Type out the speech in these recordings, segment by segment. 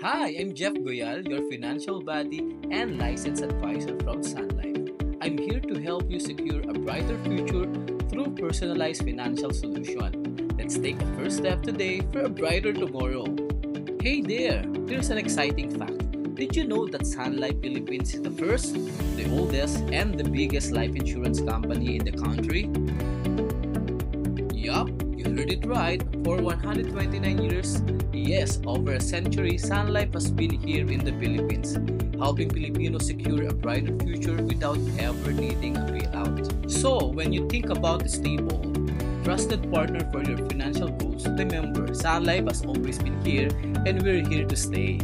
Hi, I'm Jeff Goyal, your financial buddy and licensed advisor from Sun Life. I'm here to help you secure a brighter future through personalized financial solution. Let's take a first step today for a brighter tomorrow. Hey there, here's an exciting fact. Did you know that Sun Life Philippines is the first, the oldest, and the biggest life insurance company in the country? Yup, you heard it right. For 129 years, yes, over a century, Sun Life has been here in the Philippines, helping Filipinos secure a brighter future without ever needing a bailout. So, when you think about a stable, trusted partner for your financial goals, remember, Sun Life has always been here and we're here to stay.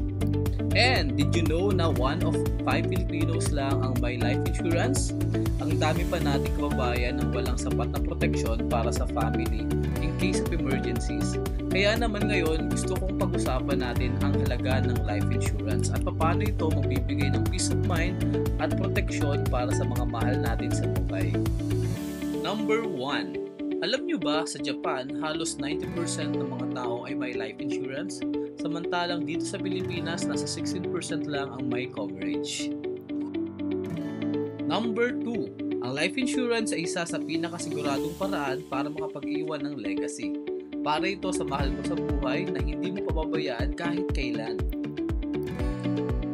And did you know na 1 of 5 Filipinos lang ang may life insurance? Ang dami pa nating kababayan ang walang sapat na proteksyon para sa family in case of emergencies. Kaya naman ngayon, gusto kong pag-usapan natin ang halaga ng life insurance at paano ito magbibigay ng peace of mind at proteksyon para sa mga mahal natin sa buhay. Number 1. Alam nyo ba sa Japan, halos 90% ng mga tao ay may life insurance? Samantalang dito sa Pilipinas, nasa 16% lang ang may coverage. Number 2. Ang life insurance ay isa sa pinakasiguradong paraan para makapag-iwan ng legacy. Para ito sa mahal mo sa buhay na hindi mo pababayaan kahit kailan.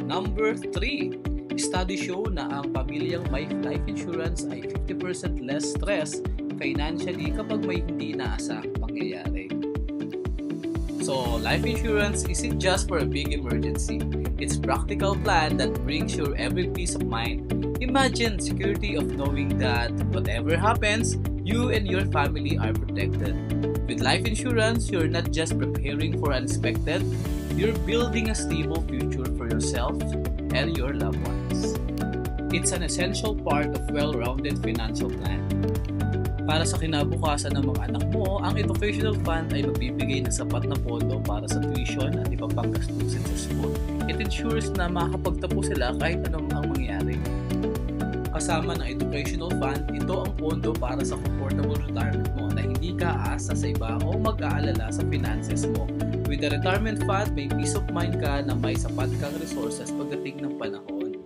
Number 3. Study show na ang pamilyang may life insurance ay 50% less stress financially kapag may hindi inaasahang pangyayari. So, life insurance isn't just for a big emergency. It's a practical plan that brings you every peace of mind. Imagine security of knowing that whatever happens, you and your family are protected. With life insurance, you're not just preparing for unexpected, you're building a stable future for yourself and your loved ones. It's an essential part of well-rounded financial plan. Para sa kinabukasan ng mga anak mo, ang educational fund ay magbibigay ng sapat na pondo para sa tuition at iba pang gastusin sa school. It ensures na makakapagtapos sila kahit anong ang mangyari. Kasama ng educational fund, ito ang pondo para sa comfortable retirement mo na hindi ka aasa sa iba o mag-aalala sa finances mo. With the retirement fund, may peace of mind ka na may sapat kang resources pagdating ng panahon.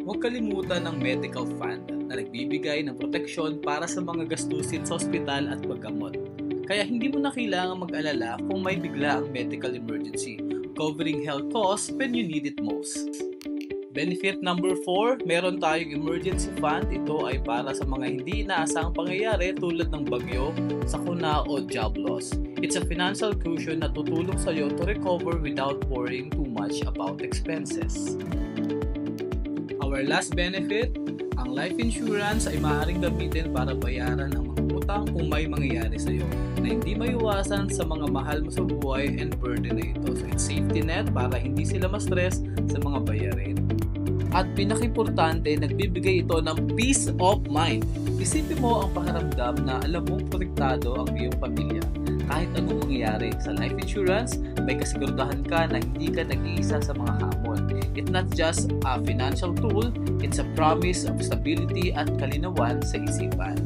Huwag kalimutan ng medical fund na nagbibigay ng proteksyon para sa mga gastusin sa ospital at paggamot. Kaya hindi mo na kailangan mag-alala kung may bigla ang medical emergency, covering health costs when you need it most. Benefit number 4, meron tayong emergency fund. Ito ay para sa mga hindi inaasahang pangyayari tulad ng bagyo, sakuna o job loss. It's a financial cushion na tutulong sa iyo to recover without worrying too much about expenses. Our last benefit, ang life insurance ay maaaring gamitin para bayaran ang mga utang kung may mangyayari sa iyo na hindi maiwasan sa mga mahal mo sa buhay and burden na ito. So it's safety net para hindi sila ma-stress sa mga bayarin. At pinaka-importante, nagbibigay ito ng peace of mind. Isipin mo ang pakiramdam na alam mong protektado ang iyong pamilya. Kahit anong mangyayari sa life insurance, may kasiguraduhan ka na hindi ka nag-iisa sa mga hamon. It's not just a financial tool, it's a promise of stability at kalinawan sa isipan.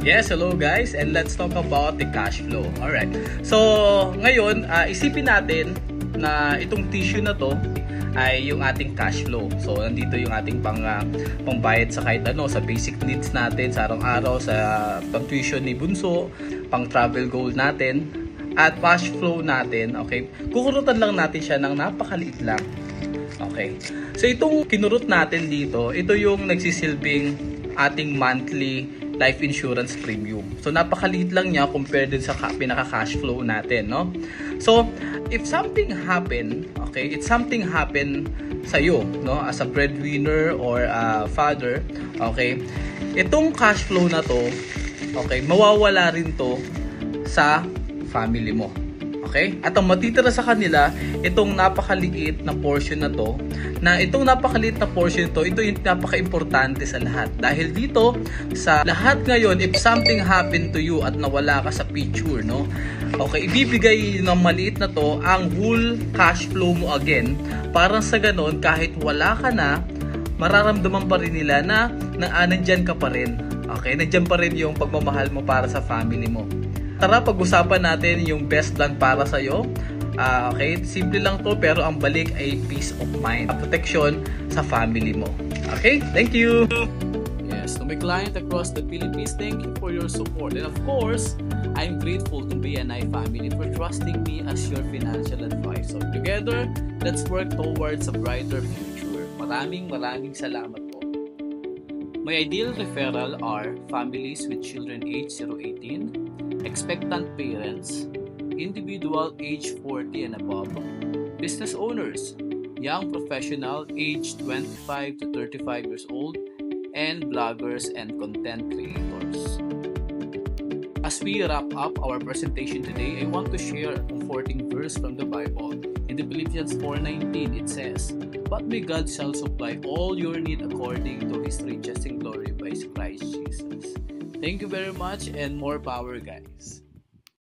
Yes, hello guys, and let's talk about the cash flow. Alright, so ngayon, isipin natin na itong tissue na to ay yung ating cash flow. So nandito yung ating pangbayad sa kahit ano, sa basic needs natin sa araw-araw, sa pang-tuition ni bunso, pang-travel goal natin, at cash flow natin. Okay, kukurutan lang natin siya ng napakaliit lang. Okay, so itong kinurot natin dito, ito yung nagsisilbing ating monthly life insurance premium. So napakaliit lang niya compared din sa pinaka-cash flow natin, no? So if something happen, okay, if something happen sa iyo, no, as a breadwinner or a father, okay, itong cash flow na to, okay, mawawala rin to sa family mo. Okay? At ang matitira sa kanila, itong napakaliit na portion na to, itong napakaliit na portion to, ito yung napaka-importante sa lahat. Dahil dito, sa lahat ngayon, if something happened to you at nawala ka sa picture, no? Okay, ibibigay ng maliit na to ang whole cash flow mo again. Para sa ganon, kahit wala ka na, mararamdaman pa rin nila na nandyan ka pa rin. Okay, nandyan pa rin yung pagmamahal mo para sa family mo. Tara, pag-usapan natin yung best plan para sa'yo Okay, simple lang to pero ang balik ay peace of mind, protection sa family mo. Okay, thank you! Yes, to my client across the Philippines, thank you for your support. And of course, I'm grateful to BNI family for trusting me as your financial advisor. Together, let's work towards a brighter future. Maraming salamat po. My ideal referral are families with children age 0-18, expectant parents, individual age 40 and above, business owners, young professional age 25 to 35 years old, and bloggers and content creators. As we wrap up our presentation today, I want to share a comforting verse from the Bible. In the Philippians 4:19, it says, "But may God shall supply all your need according to His riches in glory by Christ Jesus." Thank you very much and more power, guys.